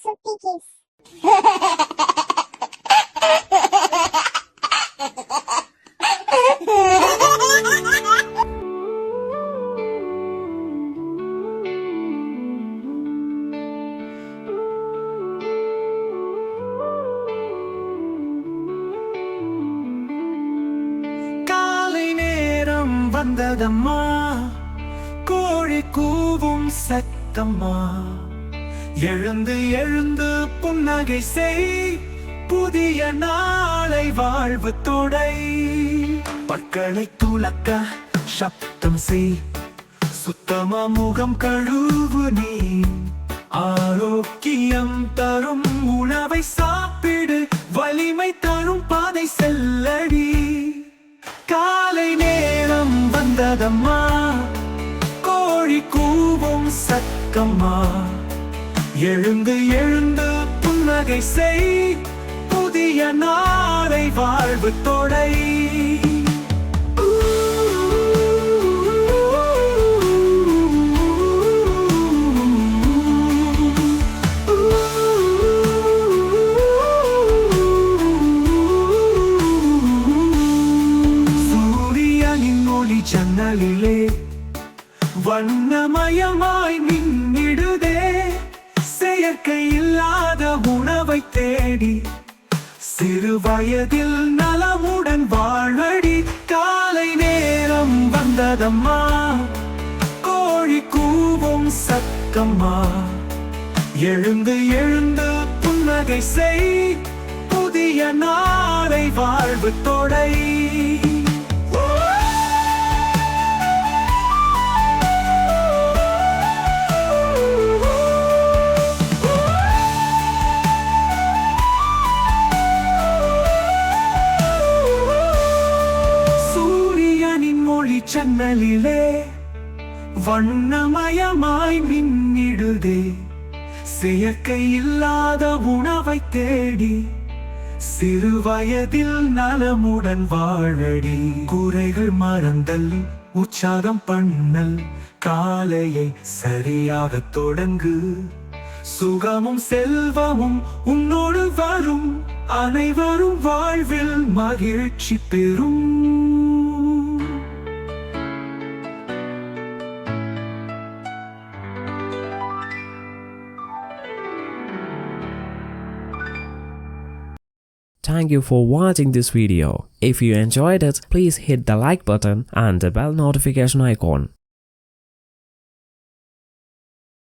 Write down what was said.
சுட்டி கிஸ். காலை நேரம் வந்ததம்மா, கோழி கூவும் சத்தம்மா. எழுந்து எழுந்து புன்னகை செய், புதிய நாளை வாழ்வு தொடை. பற்களை துலக்க சப்தம் செய், சுத்தமா முகம் கழுவு நீ. ஆரோக்கியம் தரும் உணவை சாப்பிடு, வலிமை தரும் பாதை செல்லடி. காலை நேரம் வந்ததம்மா, கோழி கூவும் சத்தம்மா. எழுந்து எழுந்து புன்னகை செய், புதிய நாளை வாழ்வு தொடை. சூரியனின் ஒளி ஜன்னலிலே வண்ணமயமாய் மின்னிடுதே. செயற்கை இல்லாத உணவை தேடி, சிறு வயதில் நலமுடன் வாழடி. காலை நேரம் வந்ததம்மா, கோழி கூவும் சத்தம்மா. எழுந்து எழுந்து புன்னகை செய், புதிய நாளை வாழ்வு தொடை. ஜன்னலிலே வண்ணமயமாய் மின்னிடுதே. செயற்கை இல்லாத உணவை தேடி, சிறு வயதில் நலமுடன் வாழடி. குறைகள் மறந்தல், உற்சாகம் பண்ணல், காலையை சரியாக தொடங்கு. சுகமும் செல்வமும் உன்னோடு வரும், அனைவரும் வாழ்வில் மகிழ்ச்சி பெறும். Thank you for watching this video. If you enjoyed it, please hit the like button and the bell notification icon.